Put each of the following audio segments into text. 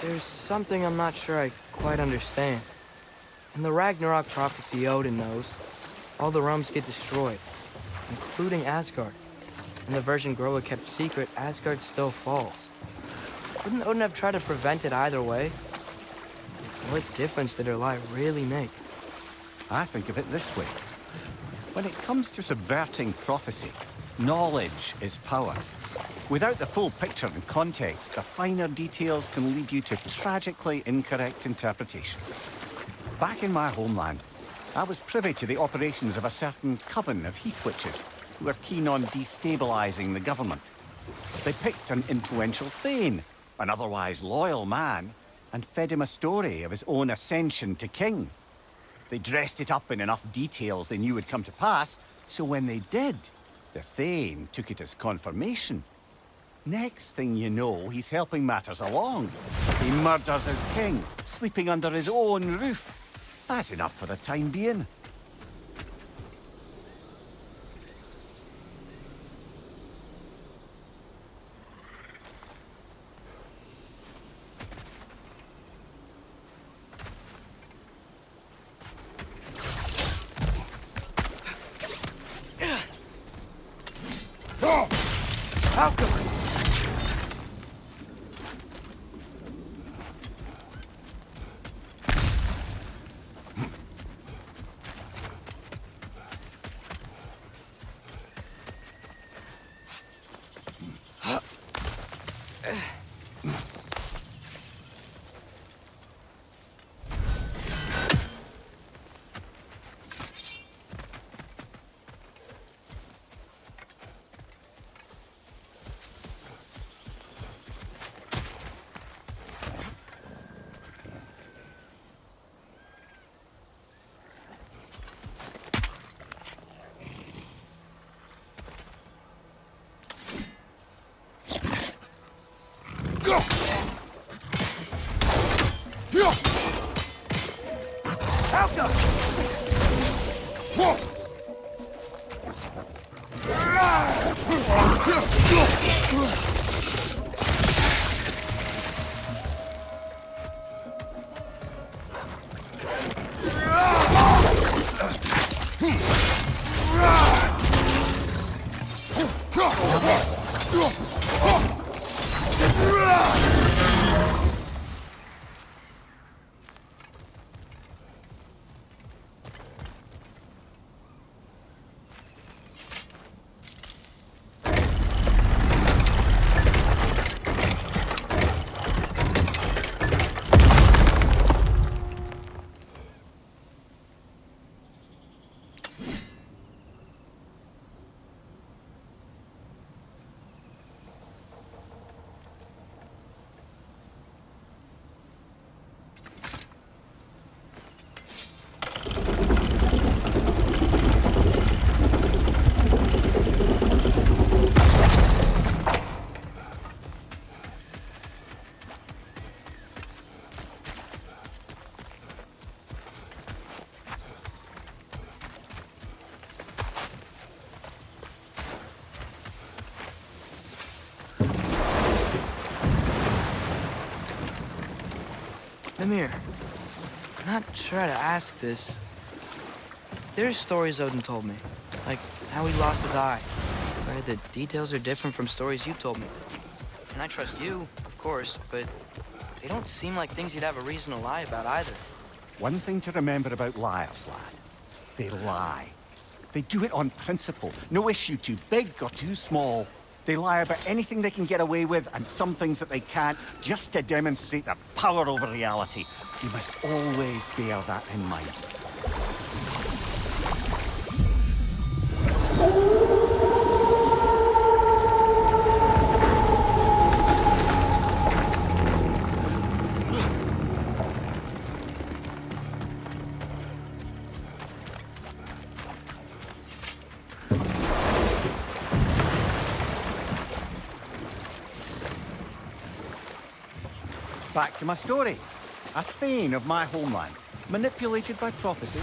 There's something I'm not sure I quite understand. In the Ragnarok prophecy Odin knows, all the realms get destroyed, including Asgard. In the version Groa kept secret, Asgard still falls. Wouldn't Odin have tried to prevent it either way? What difference did her lie really make? I think of it this way. When it comes to subverting prophecy, knowledge is power. Without the full picture and context, the finer details can lead you to tragically incorrect interpretations. Back in my homeland, I was privy to the operations of a certain coven of heath witches who were keen on destabilizing the government. They picked an influential Thane, an otherwise loyal man, and fed him a story of his own ascension to king. They dressed it up in enough details they knew would come to pass, so when they did, the Thane took it as confirmation. Next thing you know, he's helping matters along. He murders his king, sleeping under his own roof. That's enough for the time being. Mimir, I'm not sure how to ask this. There's stories Odin told me, like how he lost his eye, where the details are different from stories you told me. And I trust you, of course, but they don't seem like things you'd have a reason to lie about either. One thing to remember about liars, lad. They lie. They do it on principle. No issue too big or too small. They lie about anything they can get away with and some things that they can't, just to demonstrate their power over reality. You must always bear that in mind. back to my story. A Thane of my homeland, manipulated by prophecy,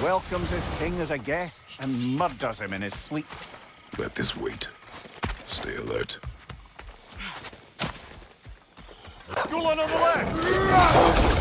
welcomes his king as a guest and murders him in his sleep. Let this wait. Stay alert. Gulen on the left!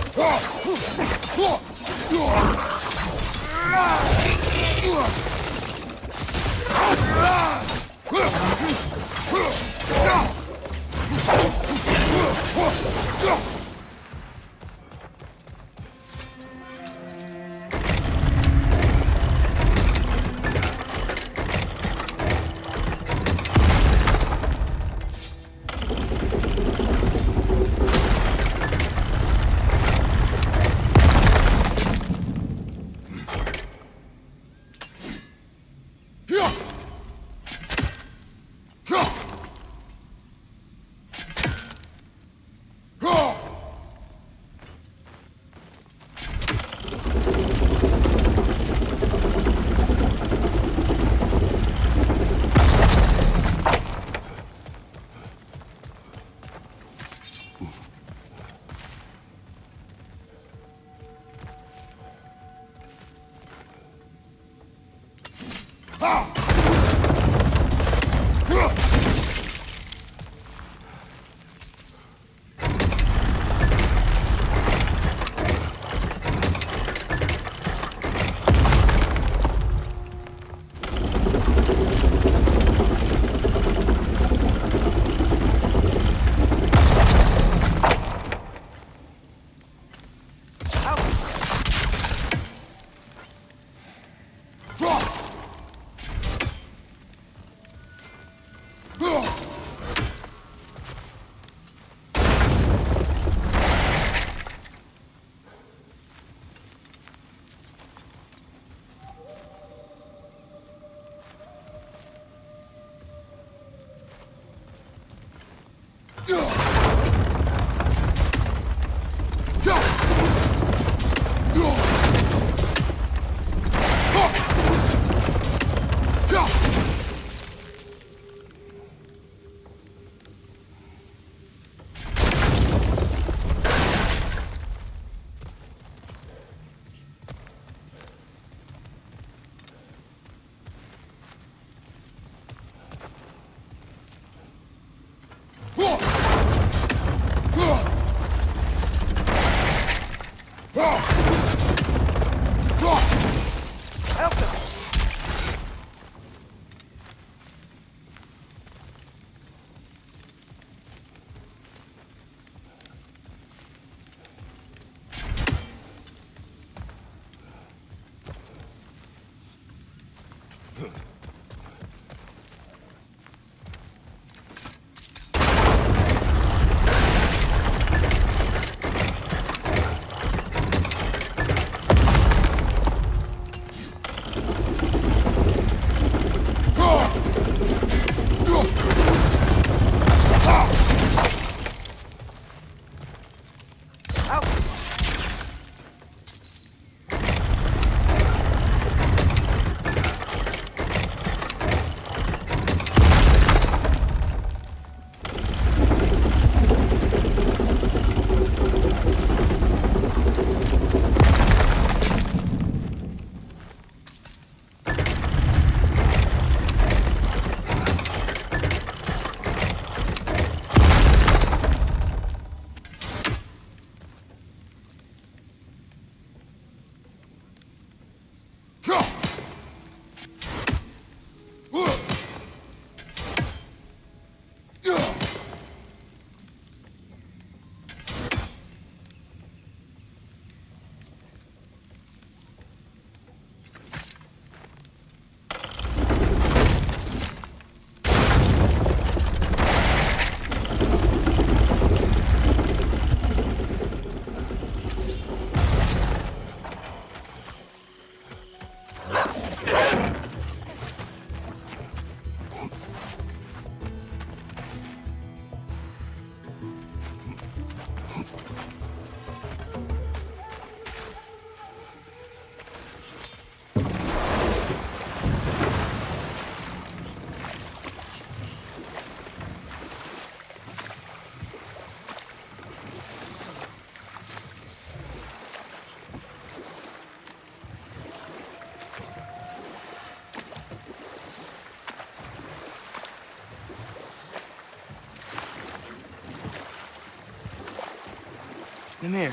Mimir,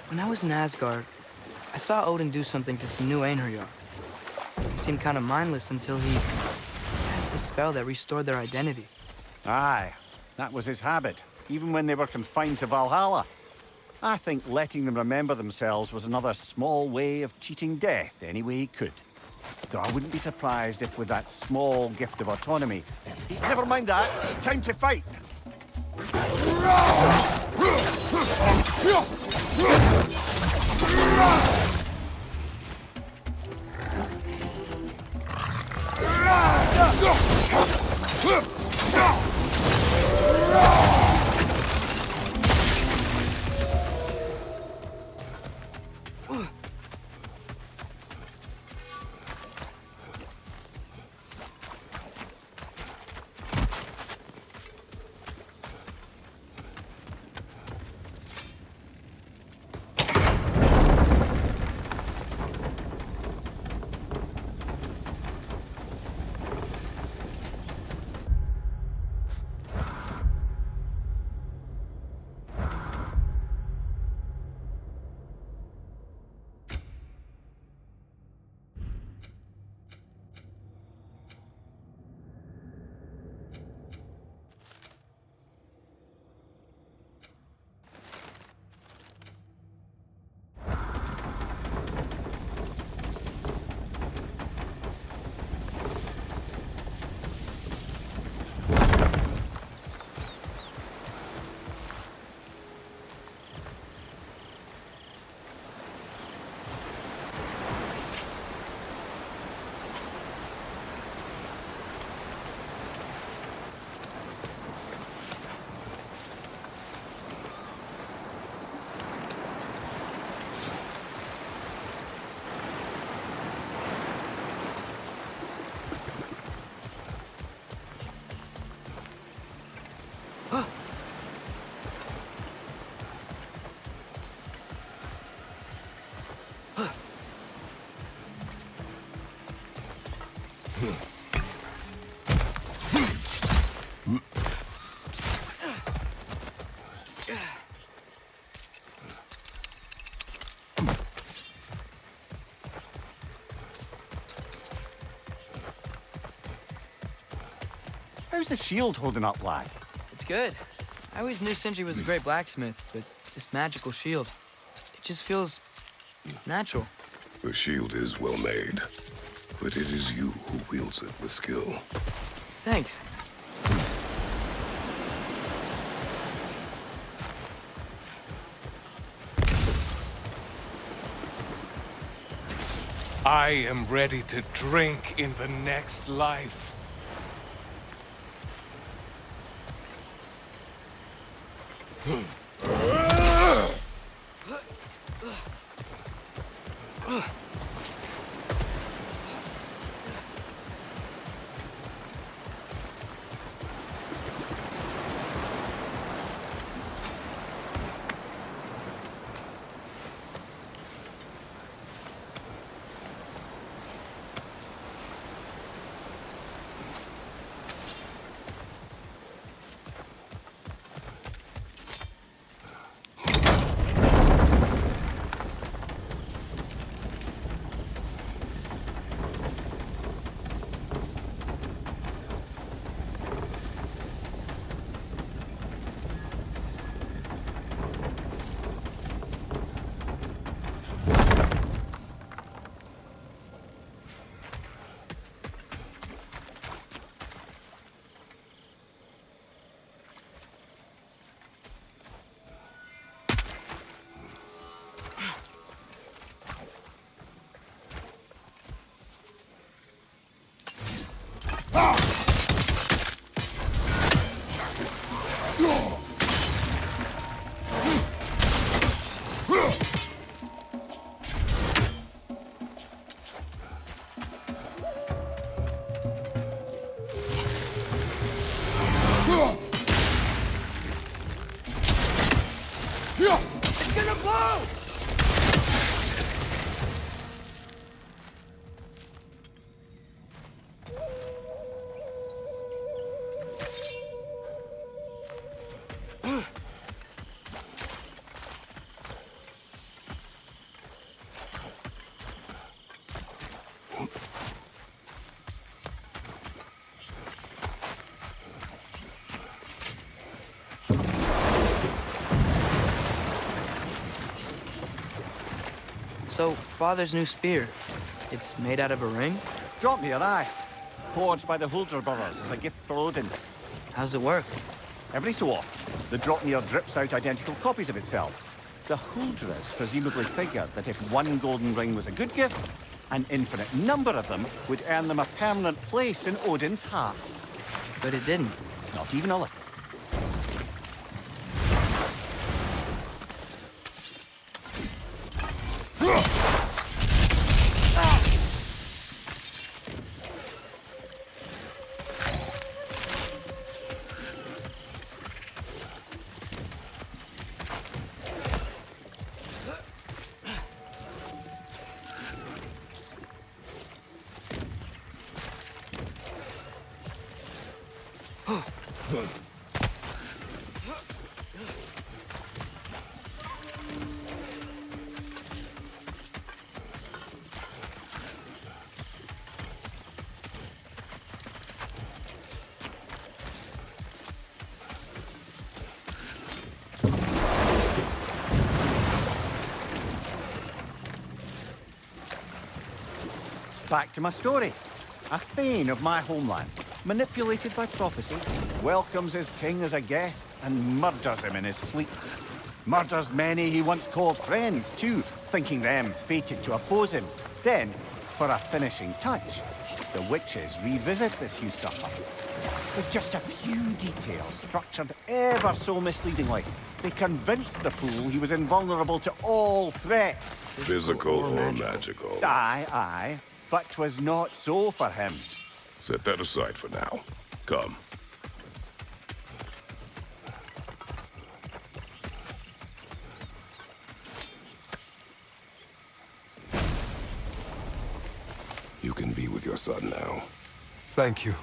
when I was in Asgard, I saw Odin do something to some new Einherjar. He seemed kind of mindless until he cast a spell that restored their identity. Aye, that was his habit, even when they were confined to Valhalla. I think letting them remember themselves was another small way of cheating death any way he could. Though I wouldn't be surprised if with that small gift of autonomy... Never mind that, time to fight! How's the shield holding up, lad? It's good. I always knew Sindri was a great blacksmith, but this magical shield, it just feels natural. The shield is well made, but it is you who wields it with skill. Thanks. I am ready to drink in the next life. It's gonna blow! So, Father's new spear, it's made out of a ring? Drop me your eye. Forged by the Huldra brothers as a gift for Odin. How's it work? Every so often, the Dropnir drips out identical copies of itself. The Huldras presumably figured that if one golden ring was a good gift, an infinite number of them would earn them a permanent place in Odin's heart. But it didn't. Not even a little. Back to my story. A Thane of my homeland, manipulated by prophecy, welcomes his king as a guest and murders him in his sleep. Murders many he once called friends, too, thinking them fated to oppose him. Then, for a finishing touch, the witches revisit this usurper. With just a few details structured ever so misleadingly, they convinced the fool he was invulnerable to all threats. Physical or magical? Aye, aye. But 'twas not so for him. Set that aside for now. Come. You can be with your son now. Thank you.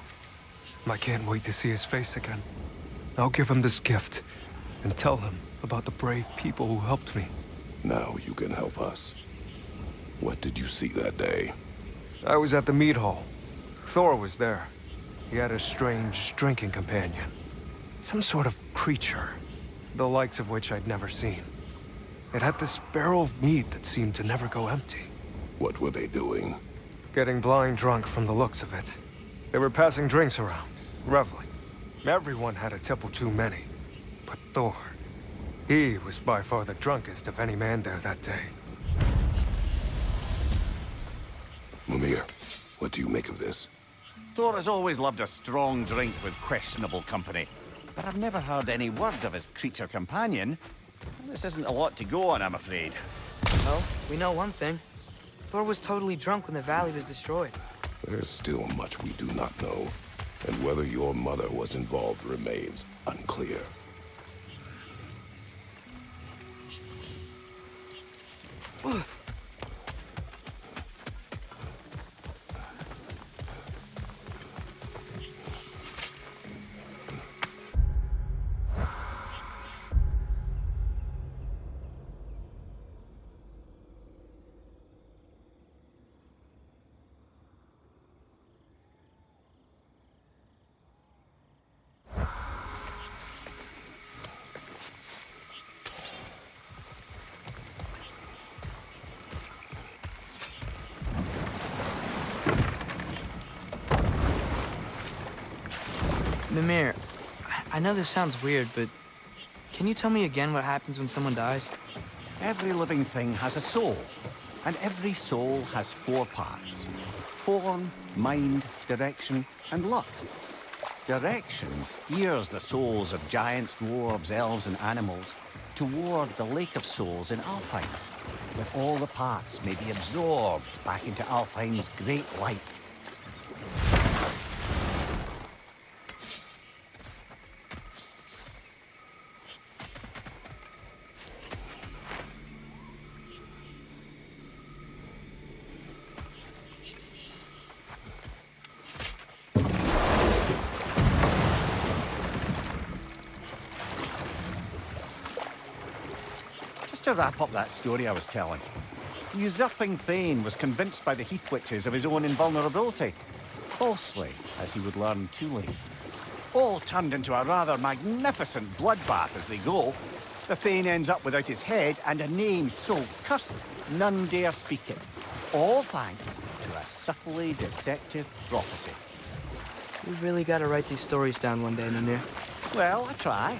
I can't wait to see his face again. I'll give him this gift and tell him about the brave people who helped me. Now you can help us. What did you see that day? I was at the mead hall. Thor was there. He had a strange drinking companion. Some sort of creature, the likes of which I'd never seen. It had this barrel of mead that seemed to never go empty. What were they doing? Getting blind drunk from the looks of it. They were passing drinks around, reveling. Everyone had a tipple too many. But Thor, he was by far the drunkest of any man there that day. Mimir, what do you make of this? Thor has always loved a strong drink with questionable company. But I've never heard any word of his creature companion. This isn't a lot to go on, I'm afraid. Well, we know one thing. Thor was totally drunk when the valley was destroyed. There's still much we do not know, and whether your mother was involved remains unclear. Mimir, I know this sounds weird, but can you tell me again what happens when someone dies? Every living thing has a soul, and every soul has 4 parts. Form, mind, direction, and luck. Direction steers the souls of giants, dwarves, elves, and animals toward the Lake of Souls in Alfheim, where all the parts may be absorbed back into Alfheim's great light. To wrap up that story I was telling, the usurping Thane was convinced by the Heath Witches of his own invulnerability. Falsely, as he would learn too late. All turned into a rather magnificent bloodbath as they go. The Thane ends up without his head and a name so cursed none dare speak it. All thanks to a subtly deceptive prophecy. We really gotta write these stories down one day, Mimir. Well, I try.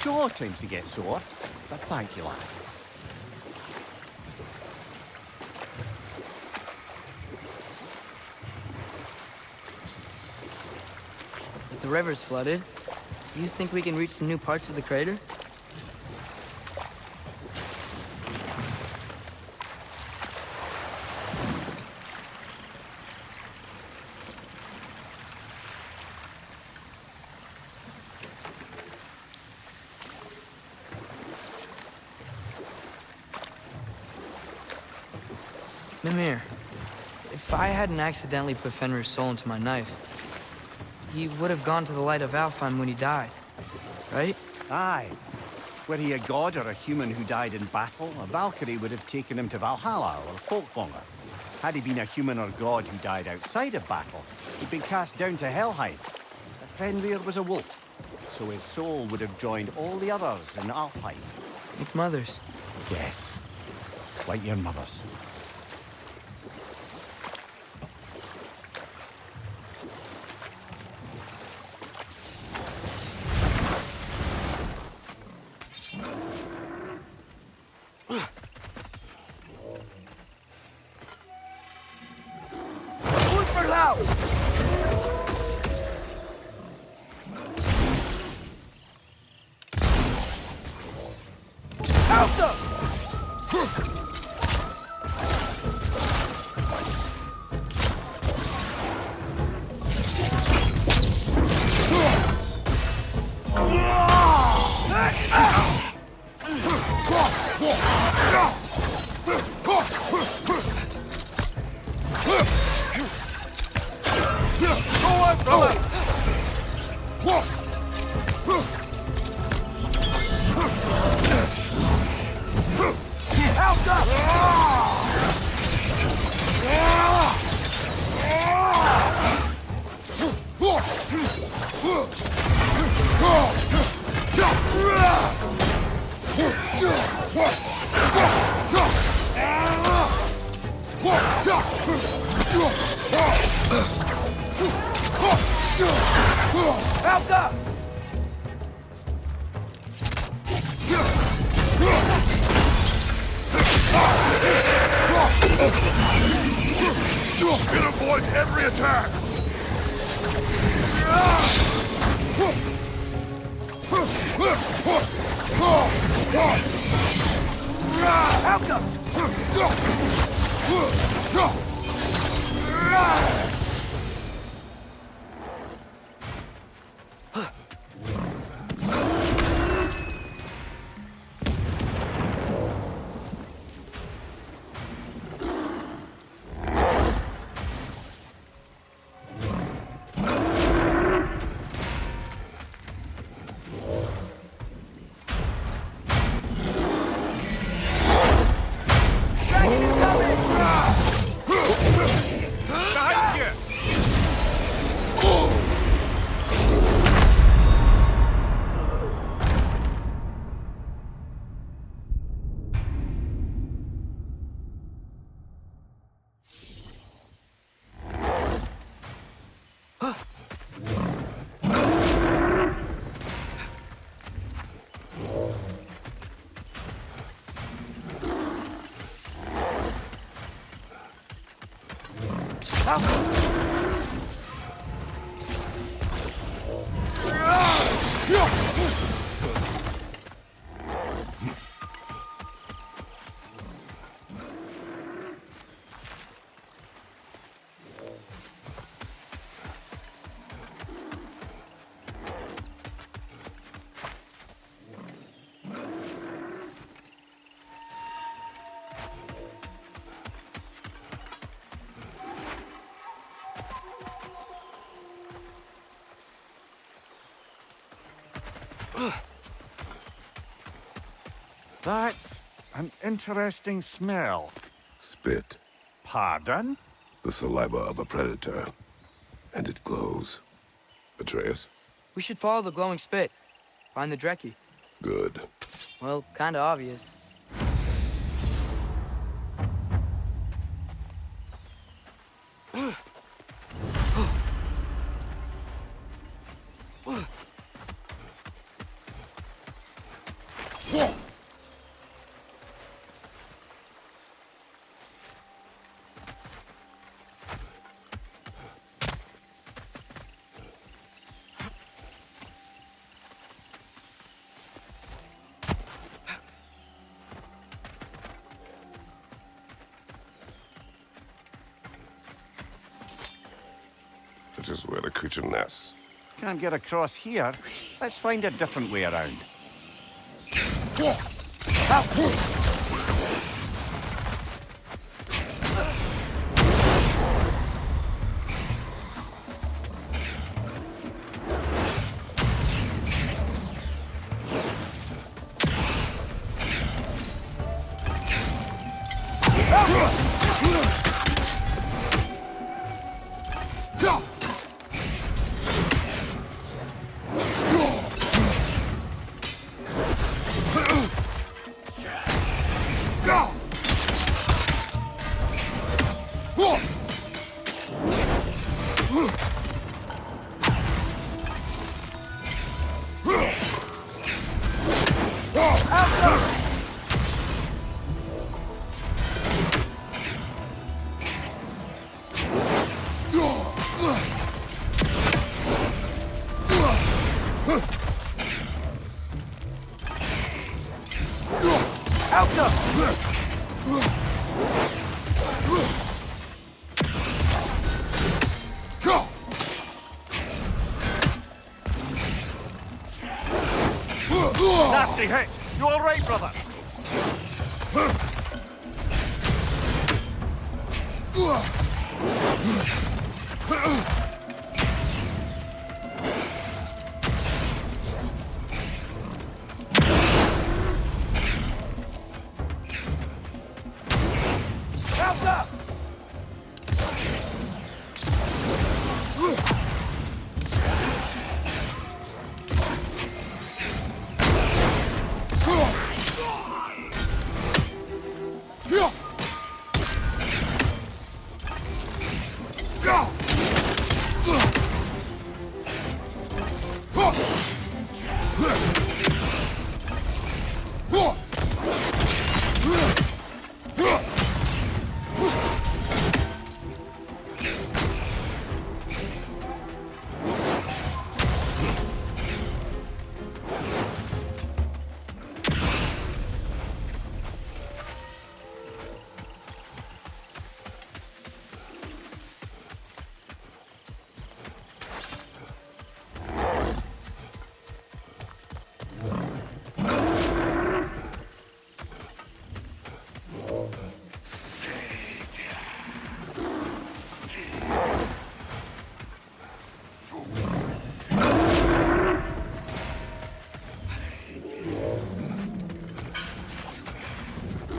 Joe tends to get sore, but thank you, lad. If the river's flooded, you think we can reach some new parts of the crater? Mimir, if I hadn't accidentally put Fenrir's soul into my knife, he would have gone to the light of Alfheim when he died, right? Aye. Were he a god or a human who died in battle, a Valkyrie would have taken him to Valhalla or Folkvanger. Had he been a human or god who died outside of battle, he'd been cast down to Helheim. But Fenrir was a wolf, so his soul would have joined all the others in Alfheim. Like mothers. Yes, like your mothers. It avoids every attack! That's an interesting smell. Spit. Pardon? The saliva of a predator. And it glows. Atreus? We should follow the glowing spit. Find the Drekki. Good. Well, kinda obvious. It is where the creature nests. Can't get across here. Let's find a different way around. Nasty hit! You all right, brother?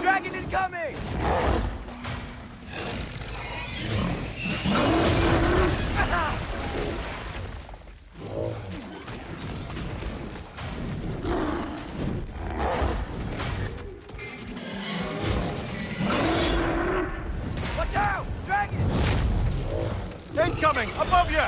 Dragon incoming! Watch out! Dragon! Incoming! Above you!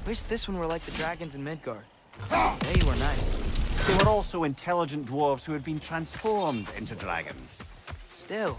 Wish this one were like the dragons in Midgard. They were nice. They were also intelligent dwarves who had been transformed into dragons. Still.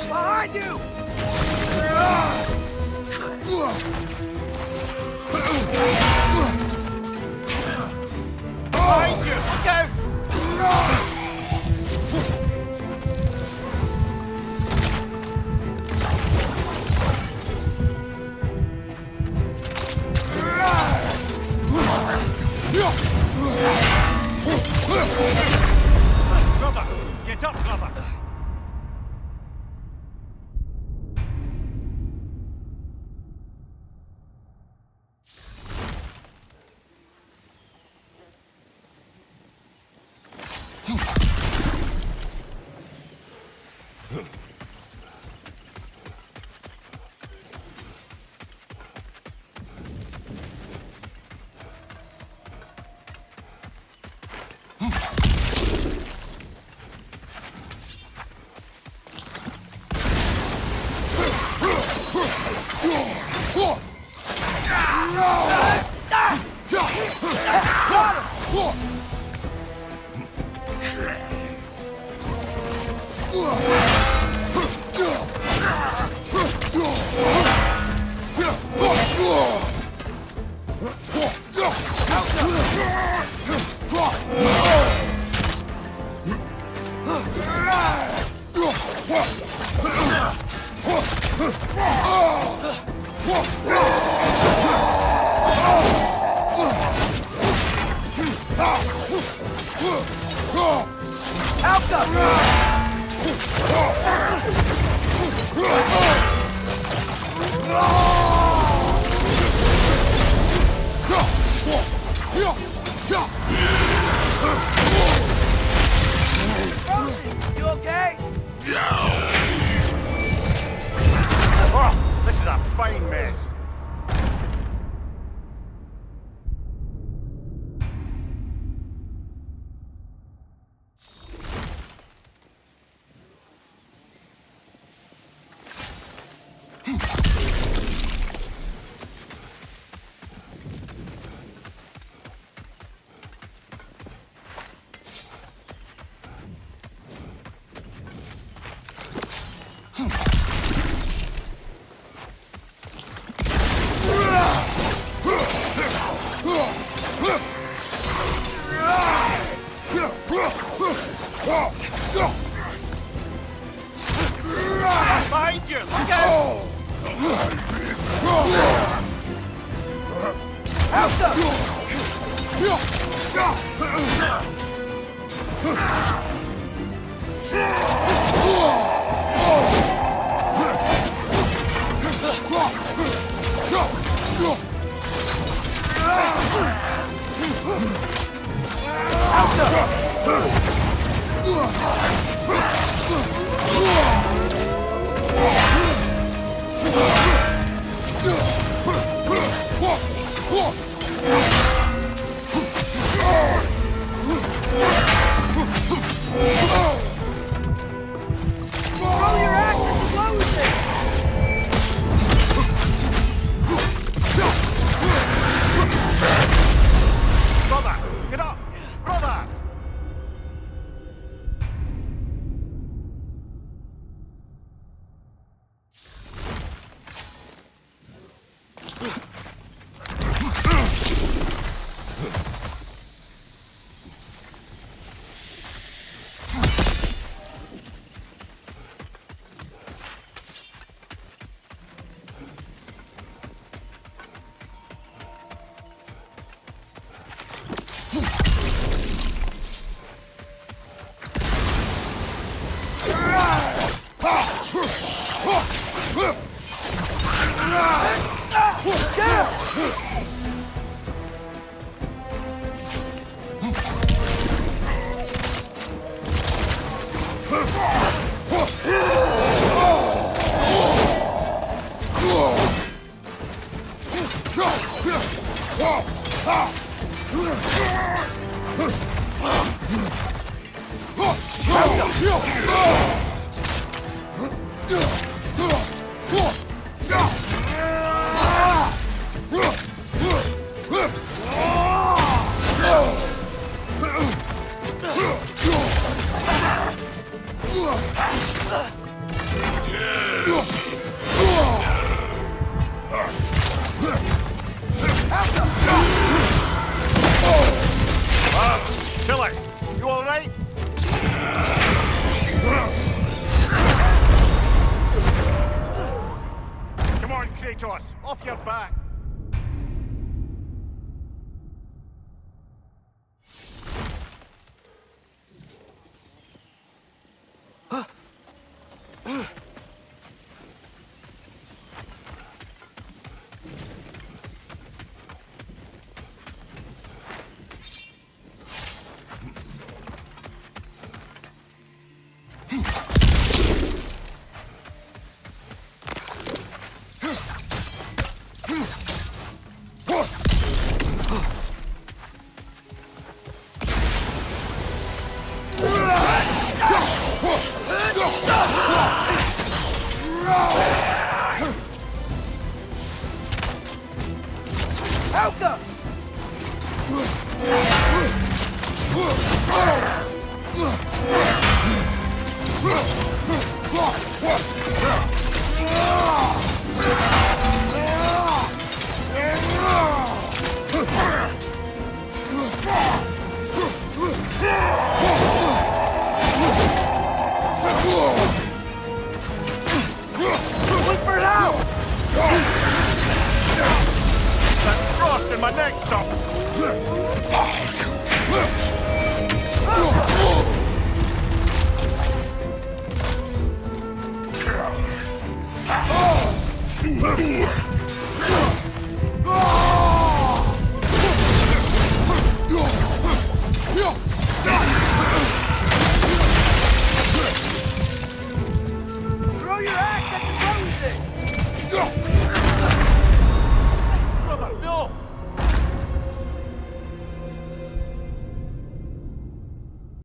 Behind you! Behind you! Go! Brother! Get up, brother! You okay? Oh, this is a fine mess. Behind you! Go! Killer, you all right? Come on, Kratos, off your back. Helga! Look for help! That frost in my neck stop.